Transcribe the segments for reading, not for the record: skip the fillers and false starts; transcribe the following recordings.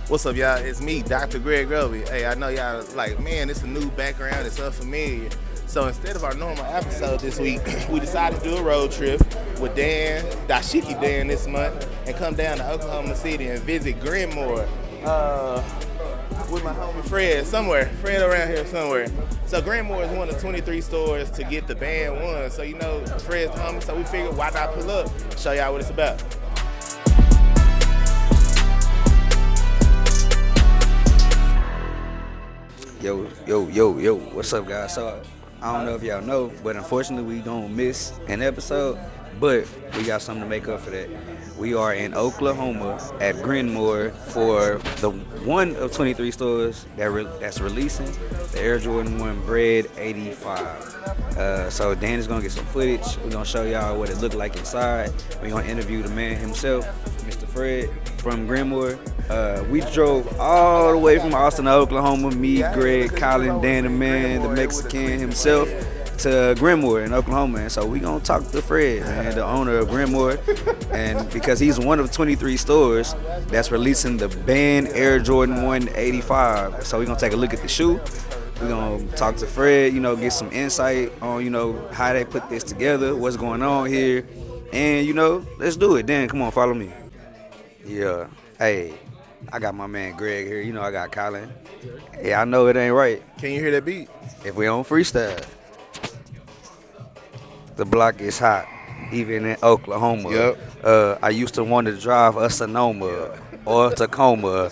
What's up, y'all? It's me, Dr. Greg Roby. Hey, I know y'all like, man, it's a new background. It's unfamiliar. So instead of our normal episode this week, we decided to do a road trip with Dan, Dashiki Dan this month, and come down to Oklahoma City and visit Grinmore with my homie Fred somewhere. Fred around here somewhere. So Grinmore is one of 23 stores to get the band one. So, you know, Fred's homie, so we figured why not pull up, show y'all what it's about. Yo, what's up, guys? So, I don't know if y'all know, but unfortunately, we gonna miss an episode, but we got something to make up for that. We are in Oklahoma at Grinmore for the one of 23 stores that's releasing the Air Jordan 1 Bread 85. So Dan is gonna get some footage. We're gonna show y'all what it looked like inside. We're gonna interview the man himself, Mr. Fred from Grinmore. We drove all the way from Austin to Oklahoma. Me, Greg, Colin, Dan the man, the Mexican himself, to Grinmore in Oklahoma. And so we gonna talk to Fred, man, the owner of Grinmore, and because he's one of 23 stores that's releasing the banned Air Jordan 1 85. So we gonna take a look at the shoe. We're gonna talk to Fred, get some insight on, how they put this together, what's going on here, and let's do it. Dan, come on, follow me. Yeah, hey, I got my man Greg here. I got Colin. Yeah, I know it ain't right Can you hear that beat? if we don't freestyle. The block is hot, even in Oklahoma. Yep. I used to want to drive a Sonoma or Tacoma,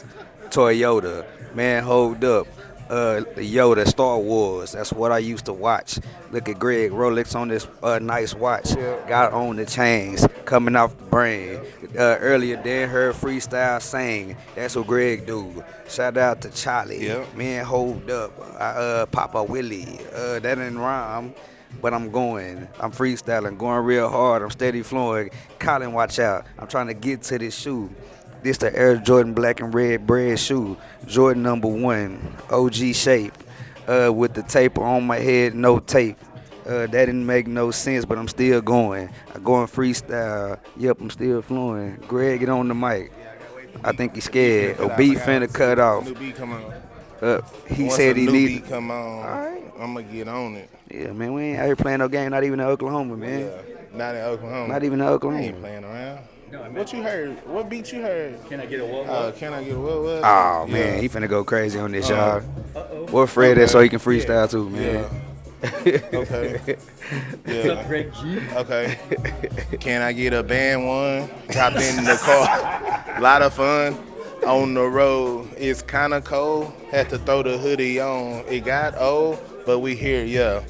Toyota. Man, hold up. Yoda, Star Wars. That's what I used to watch. Look at Greg, Rolex on this nice watch. Yeah. Got on the chains, coming off the brain. Earlier, Dan heard freestyle sing. That's what Greg do. Shout out to Charlie. Yep. Man, hold up. Papa Willie. That didn't rhyme. But I'm freestyling, going real hard. I'm steady flowing. Colin, watch out. I'm trying to get to this shoe. This the Air Jordan black and red bread shoe. Jordan number 1, OG shape. With the tape on my head, no tape. That didn't make no sense, but I'm still going. I'm going freestyle. Yep, I'm still flowing. Greg, get on the mic. I think he's scared. A beat finna cut off. New beat come on. He Once said a he new need. beat come on. All right. I'm gonna get on it. Yeah, man, we ain't out here playing no game. Not even in Oklahoma, man. Yeah, not in Oklahoma. Not even in I Oklahoma. ain't playing around. What you heard? What beat you heard? Can I get a what? Can I get a what? Oh, man, he finna go crazy on this, y'all. What Fred is so he can freestyle too, man. Yeah. Okay. What's up, Yeah. Greg G? Okay. Can I get a band one? Dropped in the car. Lot of fun. On the road, it's kinda cold. Had to throw the hoodie on. It got old, but we here, yeah.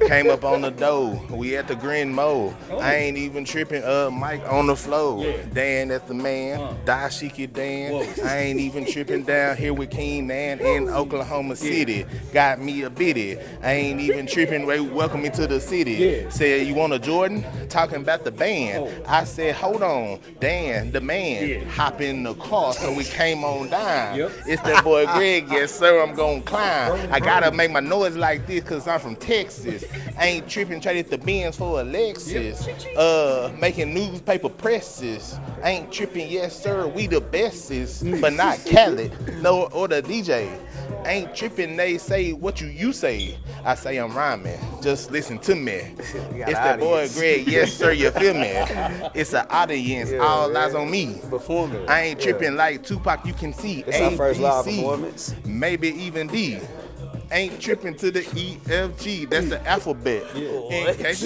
Came up on the door. We at the Grinmore. I ain't even tripping. Mike on the floor. Yeah. Dan, that's the man. Dashiki Dan. Whoa. I ain't even tripping down here with King Dan in Oklahoma City. Got me a bitty. I ain't even tripping. Welcome me to the city. Yeah. Said, you want a Jordan? Talking about the band. Oh. I said, hold on. Dan, the man. Yeah. Hop in the car. So we came on down. Yep. It's that boy Greg. Yes, sir. I'm going to climb. I got to make my noise like this because I'm from Texas. Ain't tripping, traded the Benz for a Lexus. Making newspaper presses. Ain't tripping, yes sir, we the bestest, but not Khaled, no, or the DJ. Ain't tripping, they say what you say. I say I'm rhyming, just listen to me. It's that boy Greg, yes sir, you feel me? It's an audience, all eyes on me. Performing. I ain't tripping like Tupac, you can see. It's our first live ABC, performance. maybe even D. Ain't tripping to the EFG. That's the alphabet. In case-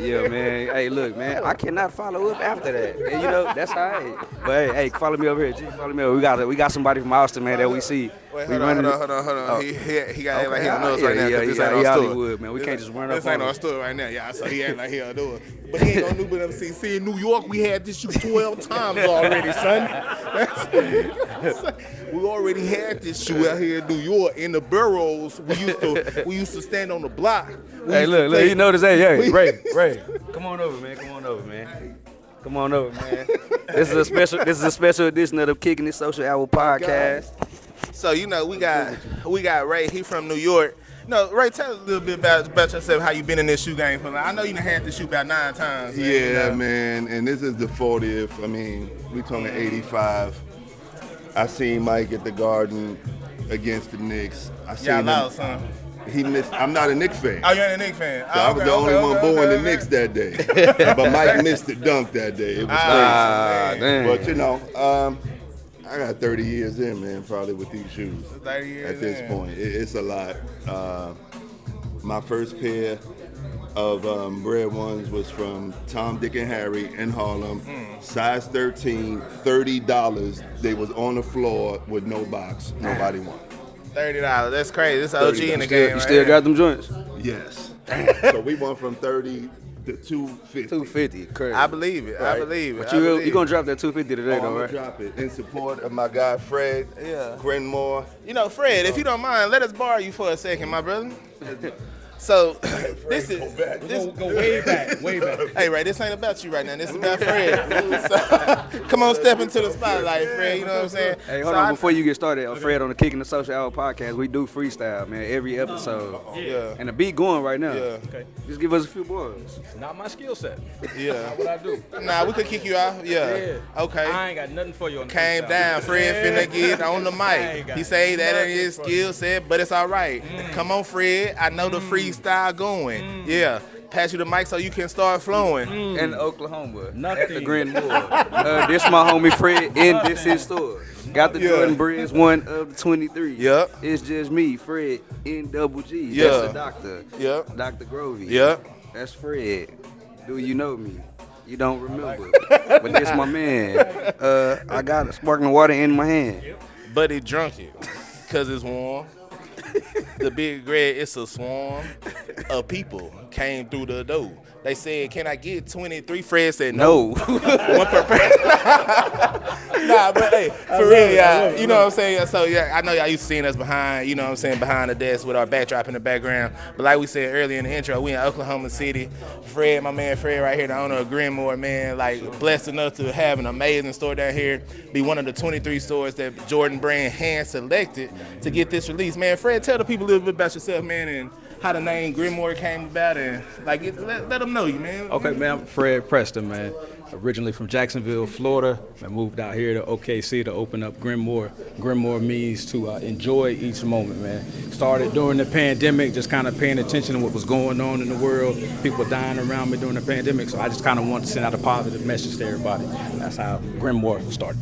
Yeah, man. Hey, look, man. I cannot follow up after that. And, that's all right. But hey, follow me over here, G. Follow me over. We got somebody from Austin, man, that we see. Wait, We hold on. Oh. He got act like he Okay, don't know us yeah, right now. yeah, 'Cause this yeah, ain't he our store. Hollywood, man. We can't just run up This ain't on our him. store right now. Yeah, so he act like he don't do it. But he ain't gonna do but see in New York we had this shoot 12 times already, son. We already had this shoe out here in New York in the boroughs. We used to stand on the block. Hey, look, you notice that? Hey, Ray, come on over, man. Come on over, man. This is a special edition of the Kicking It Social Hour podcast. So we got Ray. He from New York. No, Ray, tell us a little bit about yourself. How you been in this shoe game for? I know you done had this shoe about 9 times. Man, yeah, man. And this is the 40th. I mean, we talking 85. I seen Mike at the Garden against the Knicks. I seen y'all him. lost, huh? He missed. I'm not a Knicks fan. Oh, you're a Knicks fan. So I was the only one born the Knicks that day. But Mike missed the dunk that day. It was crazy. Damn. But I got 30 years in, man, probably with these shoes. 30 years at this point. It's a lot. My first pair of Bread Ones was from Tom, Dick, and Harry in Harlem. Size 13, $30. They was on the floor with no box. Nobody won. $30. That's crazy. This OG in the game. You still got them joints? Yes. So we went from 30 to 250. 250, crazy. I believe it. Right. I believe it. But you gonna drop that 250 today, though, I'm right? gonna drop it in support of my guy Fred. Yeah. Grinmore. Fred, if you don't mind, let us borrow you for a second, my brother. So this is Go way back. Hey, Ray, this ain't about you right now. This is about Fred. So, come on, step into the spotlight, Fred. You know what I'm saying? Hey, hold on. Before you get started, Fred, on the Kicking the Social Hour podcast, we do freestyle, man, every episode. Yeah. And the beat going right now. Yeah. Okay. Just give us a few bars. Not my skill set. Yeah. Not what I do. Nah, we could kick you out. Yeah. Okay. I ain't got nothing for you on the Came freestyle. down, Fred finna get on the mic. got He say that nothing ain't his for skill set, but it's all right. Come on, Fred. I know the freestyle going. Yeah. Pass you the mic so you can start flowing. In Oklahoma. Nothing. At the Grinmore. This my homie Fred in this his store. Got the Jordan Breads, one of the 23. Yep. It's just me, Fred, in double G. Yeah. That's the doctor. Yep. Dr. Grovey. Yep. That's Fred. Do you know me? You don't remember. But this my man. I got sparkling water in my hand. But he drunk it because it's warm. The Big Greg, it's a swarm of people came through the door. They said, "Can I get 23?" Fred said, "No." One per person. Nah, but hey, for real, y'all. You know what I'm saying? So yeah, I know y'all used to seeing us behind, behind the desk with our backdrop in the background. But like we said earlier in the intro, we in Oklahoma City. Fred, my man Fred right here, the owner of Grinmore, man, like blessed enough to have an amazing store down here. Be one of the 23 stores that Jordan Brand hand selected to get this release. Man, Fred, tell the people a little bit about yourself, man, and how the name Grinmore came about, and let them know you, man. Okay, man, I'm Fred Preston, man. Originally from Jacksonville, Florida. I moved out here to OKC to open up Grinmore. Grinmore means to enjoy each moment, man. Started during the pandemic, just kind of paying attention to what was going on in the world. People dying around me during the pandemic, so I just kind of wanted to send out a positive message to everybody. That's how Grinmore started.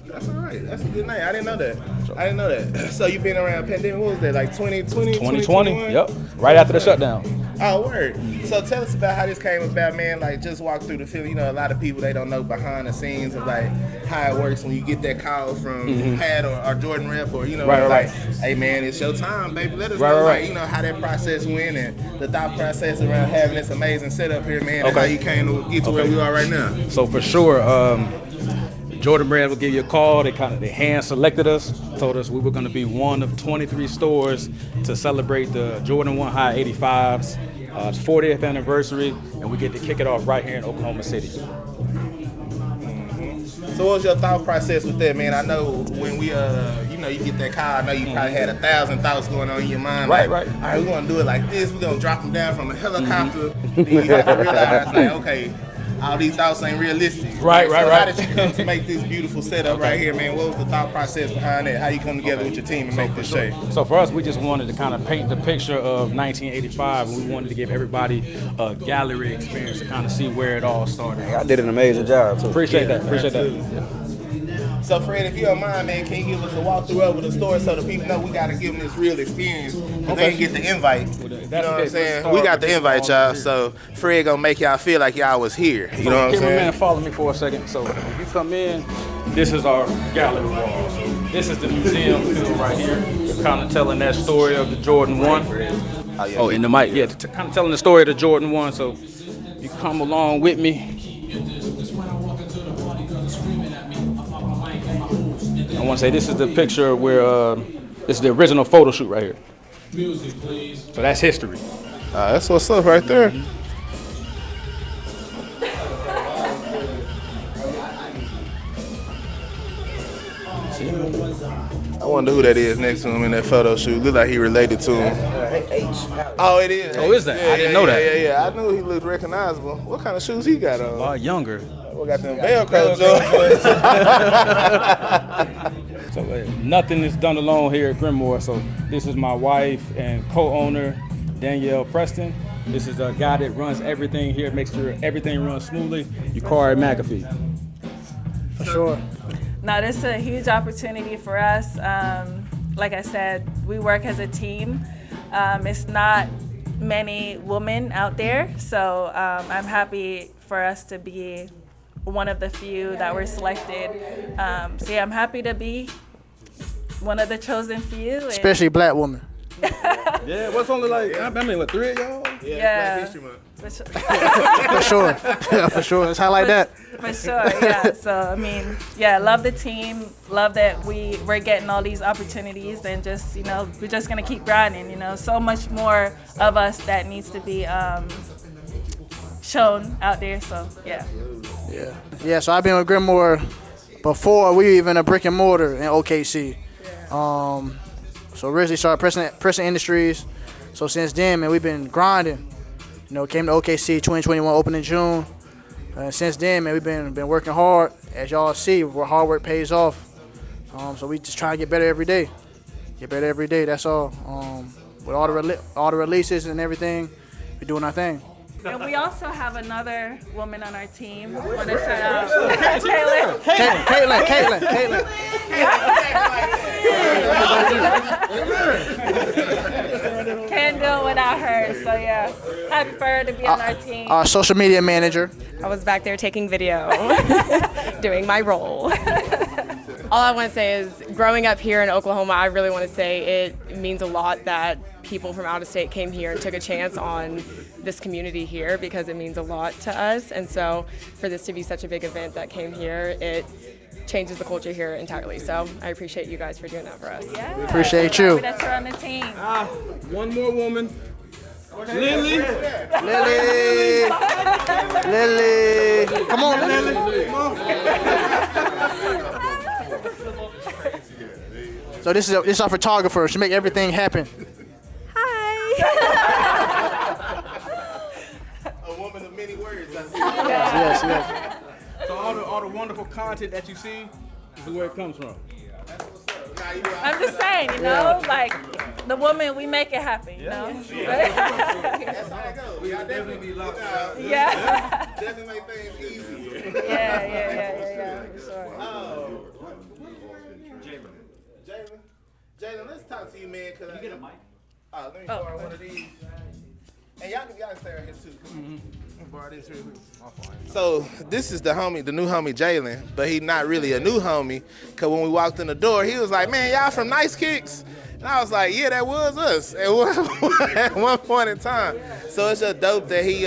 That's all right. That's a good name. I didn't know that. So you've been around pandemic, what was that, like 2020? 2020, yep. Right after the shutdown. Oh, word. So tell us about how this came about, man. Like, just walk through the film. A lot of people, they don't know behind the scenes of, like, how it works when you get that call from Pat or Jordan Rep or, Right. Hey, man, it's your time, baby. Let us know, Right. how that process went and the thought process around having this amazing setup here, man, and how you came to get to where we are right now. So for sure, Jordan Brand will give you a call. They hand selected us, told us we were going to be one of 23 stores to celebrate the Jordan 1 High 85's 40th anniversary, and we get to kick it off right here in Oklahoma City. So what was your thought process with that, man? I know when we, you get that call, I know you probably had 1,000 thoughts going on in your mind. Right. All right, we're going to do it like this. We're going to drop them down from a helicopter. Then you have to realize, like, okay, all these thoughts ain't realistic. Right. How did you come to make this beautiful setup right here, man? What was the thought process behind that? How you come together with your team and make this shape? So for us, we just wanted to kind of paint the picture of 1985, and we wanted to give everybody a gallery experience to kind of see where it all started. I did an amazing job, too. Appreciate that. So, Fred, if you don't mind, man, can you give us a walkthrough over the store so the people know we got to give them this real experience? Because they didn't get the invite. You know what I'm saying? We got the invite, y'all. So, Fred going to make y'all feel like y'all was here. You know what I'm saying? Man, follow me for a second. So, if you come in, this is our gallery wall. So, this is the museum field right here. We're kind of telling that story of the Jordan 1. Oh, in the mic. Yeah, kind of telling the story of the Jordan 1. So, you come along with me. I want to say this is the picture where this is the original photo shoot right here. Music, please. So that's history. That's what's up right there. I wonder who that is next to him in that photo shoot. Look like he related to him. Oh, it is. Oh, is that? I didn't know that. Yeah. I knew he looked recognizable. What kind of shoes he got on? A lot younger. We got them Velcro joints. So nothing is done alone here at Grinmore. So this is my wife and co-owner, Danielle Preston. This is a guy that runs everything here, makes sure everything runs smoothly. Yukari McAfee. For sure. No, this is a huge opportunity for us. Like I said, we work as a team. It's not many women out there, so I'm happy for us to be one of the few that were selected. So yeah, I'm happy to be one of the chosen few. Especially black women. Yeah, what's only like, I mean, what, 3 of y'all? Yeah. For sure. Yeah, for sure. Let's highlight that. For sure, yeah. So, I mean, yeah, love the team. Love that we're getting all these opportunities and just, we're just going to keep grinding, So much more of us that needs to be shown out there, so, yeah. Yeah, so I've been with Grinmore before we were even a brick and mortar in OKC. So originally started Pressing Industries. So since then, man, we've been grinding. Came to OKC 2021, opened in June. And since then, man, we've been working hard. As y'all see, where hard work pays off. So we just try to get better every day. That's all. With all the releases and everything, we're doing our thing. And we also have another woman on our team. I want to shout out Caitlin. Caitlin. Can't do it without her. So yeah, happy for her to be on our team. Our social media manager. I was back there taking video, doing my role. All I want to say is, growing up here in Oklahoma, I really want to say it means a lot that people from out of state came here and took a chance on this community here, because it means a lot to us. And so for this to be such a big event that came here, it changes the culture here entirely. So I appreciate you guys for doing that for us. Yeah. Appreciate you. Happy that you're on the team. One more woman. Lily. Come on, Lily. So this is our photographer. She make everything happen. A woman of many words, I see. Yes. So all the wonderful content that you see is where it comes from. I'm just saying, like the woman, we make it happen, That's how it goes. Y'all definitely be locked out. Yeah. Definitely make things easier. Yeah, for sure. Jalen, let's talk to you, man. Can you get a mic? Let me borrow one of these. And y'all can stay right here too. Borrow this real quick. So this is the new homie Jalen, but he not really a new homie. Cause when we walked in the door, he was like, "Man, y'all from Nice Kicks?" And I was like, "Yeah, that was us at one point in time." So it's just dope that he,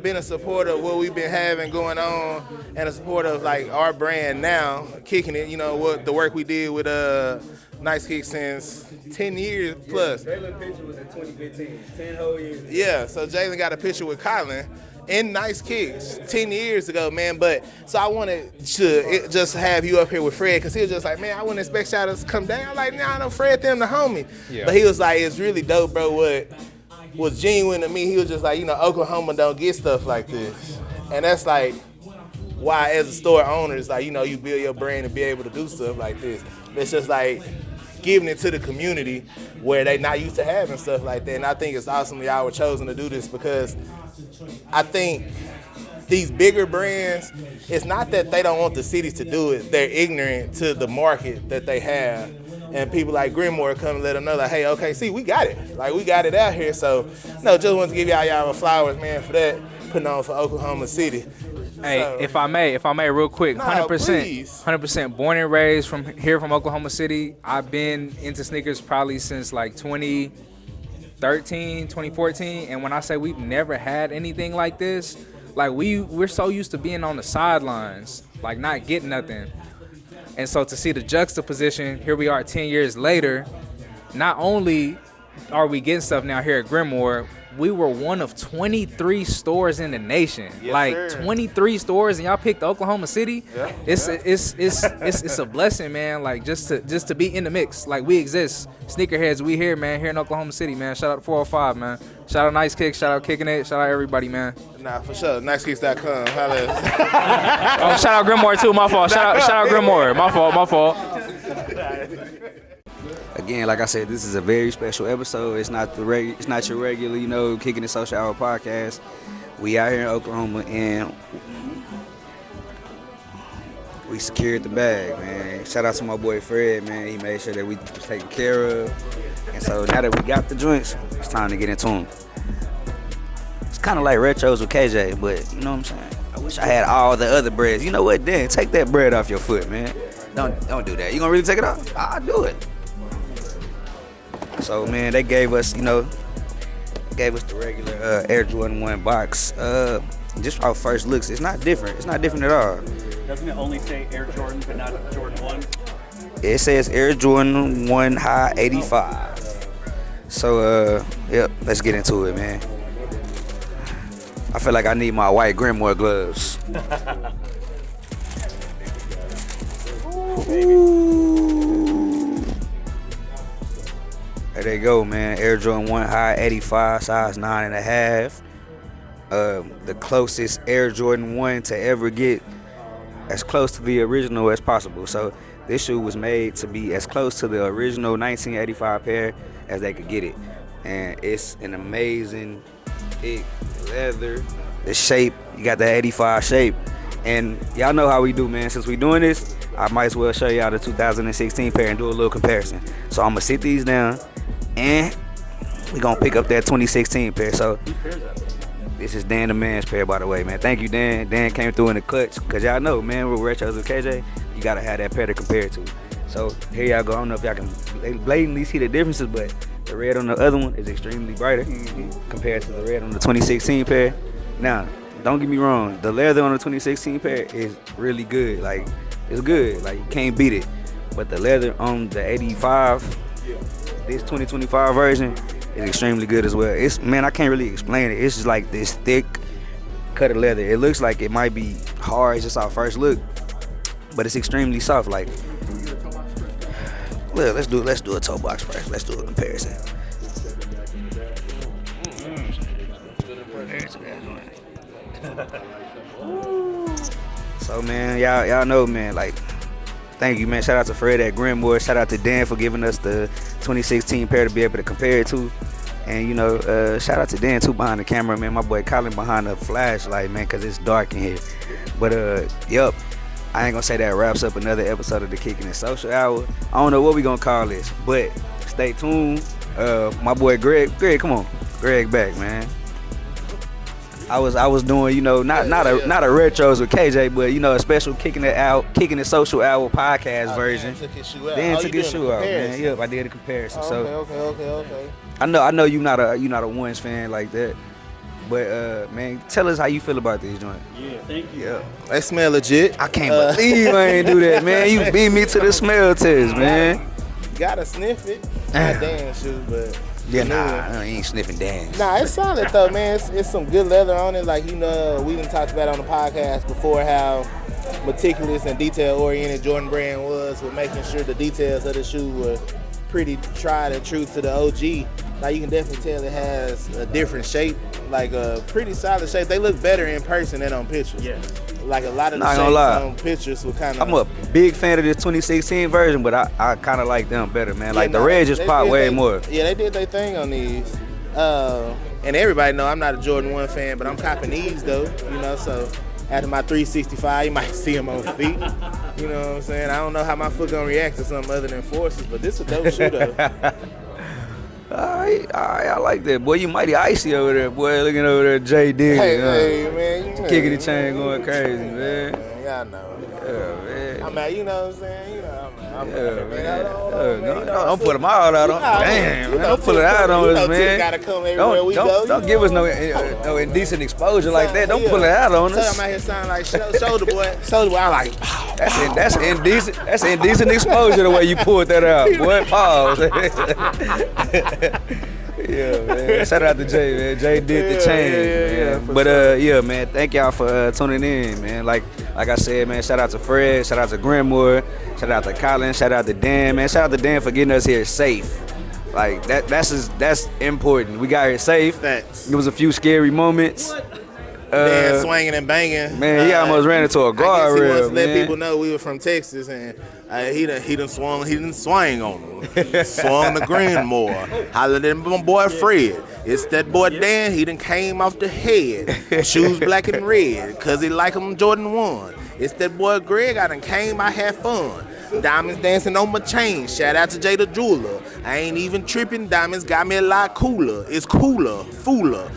been a supporter of what we've been having going on, and a supporter of like our brand now, kicking it. What the work we did with Nice Kicks since 10 years plus. Jalen picture was in 2015, 10 whole years. Yeah, so Jalen got a picture with Colin in Nice Kicks 10 years ago, man. But so I wanted to just have you up here with Fred, because he was just like, "Man, I wouldn't expect y'all to come down." I'm like, "Nah, I know Fred, them the homie." Yeah. But he was like, "It's really dope, bro." What was genuine to me, he was just like, Oklahoma don't get stuff like this. And that's like why, as a store owner, it's like, you build your brand and be able to do stuff like this. It's just like giving it to the community where they not used to having stuff like that. And I think it's awesome that y'all were chosen to do this, because I think these bigger brands, it's not that they don't want the cities to do it. They're ignorant to the market that they have. And people like Grinmore come and let them know, like, "Hey, okay, see, we got it. Like, we got it out here." So, just want to give y'all flowers, man, for that, putting on for Oklahoma City. Hey, so, if I may, real quick, 100%, born and raised from Oklahoma City. I've been into sneakers probably since like 2013, 2014, and when I say we've never had anything like this, like we're so used to being on the sidelines, like not getting nothing. And so to see the juxtaposition, here we are 10 years later, not only are we getting stuff now here at Grinmore, we were one of 23 stores in the nation. Yes, sir. 23 stores, and y'all picked Oklahoma City. Yeah. It's a blessing, man. Like just to be in the mix. Like we exist. Sneakerheads, we here, man. Here in Oklahoma City, man. Shout out to 405, man. Shout out Nice Kicks. Shout out Kicking It. Shout out everybody, man. Nah, for sure. NiceKicks.com. Holla. Oh, shout out Grinmore too. My fault. Shout out Grinmore. My fault. Again, like I said, this is a very special episode. It's not it's not your regular, you know, Kicking the Social Hour podcast. We out here in Oklahoma and we secured the bag, man. Shout out to my boy Fred, man. He made sure that we was taken care of. And so now that we got the joints, it's time to get into them. It's kind of like retros with KJ, but you know what I'm saying? I wish I had all the other breads. You know what, Dan? Take that bread off your foot, man. Don't do that. You gonna really take it off? I'll do it. So, man, they gave us, the regular Air Jordan 1 box. Just our first looks, it's not different. It's not different at all. Doesn't it only say Air Jordan, but not Jordan 1? It says Air Jordan 1 High 85. So, yep, let's get into it, man. I feel like I need my white Grinmore gloves. There they go, man. Air Jordan 1 High 85, size 9.5. The closest Air Jordan 1 to ever get as close to the original as possible. So this shoe was made to be as close to the original 1985 pair as they could get it. And it's an amazing thick leather. The shape, you got the 85 shape. And y'all know how we do, man. Since we doing this, I might as well show y'all the 2016 pair and do a little comparison. So I'm gonna sit these down and we gonna pick up that 2016 pair. So this is Dan the Man's pair, by the way, man. Thank you, Dan. Dan came through in the clutch, cause y'all know, man, with retros with KJ, you gotta have that pair to compare it to. So here y'all go. I don't know if y'all can blatantly see the differences, but the red on the other one is extremely brighter compared to the red on the 2016 pair. Now, don't get me wrong, the leather on the 2016 pair is really good. Like, it's good. Like, you can't beat it. But the leather on the 85, this 2025 version, is extremely good as well. It's, man, I can't really explain it. It's just like this thick cut of leather. It looks like it might be hard just our first look, but it's extremely soft. Like, look, let's do a toe box first. Let's do a comparison. So, man, y'all know, man, like, thank you, man. Shout out to Fred at Grinmore. Shout out to Dan for giving us the 2016 pair to be able to compare it to. And, you know, shout out to Dan, too, behind the camera, man. My boy Colin behind the flashlight, man, because it's dark in here. But, yep, I ain't going to say that wraps up another episode of the Kicking It Social Hour. I don't know what we going to call this, but stay tuned. My boy Greg, come on. Greg back, man. I was doing, you know, not a retros with KJ, but, you know, a special Kicking It Social Hour podcast version. Dan took his shoe out, man. Yep, I did a comparison. Okay. I know you not a Ones fan like that, but man, tell us how you feel about these joints. Yeah, thank you. Yeah, They smell legit. I can't believe I ain't do that, man. You beat me to the smell test, man. Gotta sniff it. Not Dan shoe, but Yeah, nah, I ain't sniffing Dan. Nah, it's solid though, man. It's some good leather on it. Like, you know, we done talked about on the podcast before how meticulous and detail-oriented Jordan Brand was with making sure the details of the shoe were pretty tried and true to the OG. Like, you can definitely tell it has a different shape, like a pretty solid shape. They look better in person than on pictures. Yeah. Like, a lot of the Not shapes gonna lie. on pictures were kind of... I'm a big fan of this 2016 version, but I kind of like them better, man. Like, the red just pop way more. Yeah, they did their thing on these. And everybody know I'm not a Jordan 1 fan, but I'm copping these, though, you know, so after my 365, you might see them on feet. You know what I'm saying? I don't know how my foot gonna react to something other than forces, but this is a dope shoe, though. All right, I like that. Boy, you mighty icy over there, boy. Looking over there, J. Diggs. Hey, man. You know, Kicking the chain going crazy, man. Y'all know. Yeah, man. I mean, you know what I'm saying? You know, Don't put them all out on. Damn, man, don't put it out on us, man. Gotta come everywhere we go. Don't give us no indecent exposure like that. Don't pull it out on us. I'm out here sounding like Shoulder Boy. Shoulder Boy, I'm like, That's indecent. That's indecent exposure the way you pulled that out, boy. Pause. Yeah, man. Shout out to Jay, man. Jay did the change, man. But yeah, man. Thank y'all for tuning in, man. Like I said, man. Shout out to Fred. Shout out to Grinmore. Shout out to Colin. Shout out to Dan, man. Shout out to Dan for getting us here safe. Like that's important. We got here safe. Thanks. There was a few scary moments. Dan swinging and banging. Man, he almost ran into a guardrail. I guess he wants to let man. people know we were from Texas, and he done swing on them. Swung the Grinmore. Hollered at my boy Fred. It's that boy Dan, he done came off the head. Shoes black and red, cause he like them Jordan 1. It's that boy Greg, I done came, I had fun. Diamonds dancing on my chain. Shout out to Jay the jeweler. I ain't even tripping. Diamonds got me a lot cooler. It's cooler, fooler.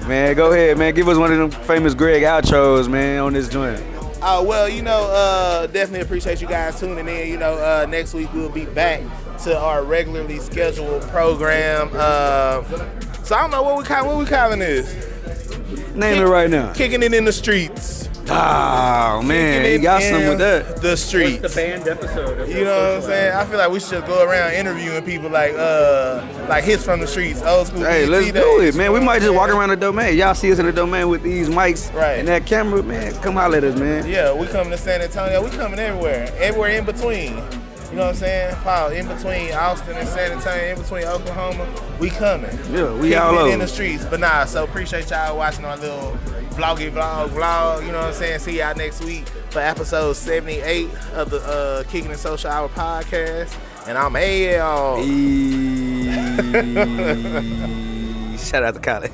Man, go ahead, man. Give us one of them famous Greg outros, man, on this joint. Well, definitely appreciate you guys tuning in. Next week we'll be back to our regularly scheduled program. So I don't know what we calling this. Name it right now. Kicking it in the streets. Oh man, you got something with that. The streets. What's the band episode? You know what I'm saying? I feel like we should go around interviewing people like hits from the streets, old school. Hey, let's do it, man. We might just walk around the domain. Y'all see us in the domain with these mics and that camera, man. Come holler at us, man. Yeah, we coming to San Antonio. We coming everywhere in between. You know what I'm saying? Paul, in between Austin and San Antonio, in between Oklahoma, we coming. Yeah, we Keeping all it over. in the streets. But so appreciate y'all watching our little vlog, you know what I'm saying? See y'all next week for episode 78 of the Kicking It Social Hour podcast. And I'm AL. Shout out to Colin.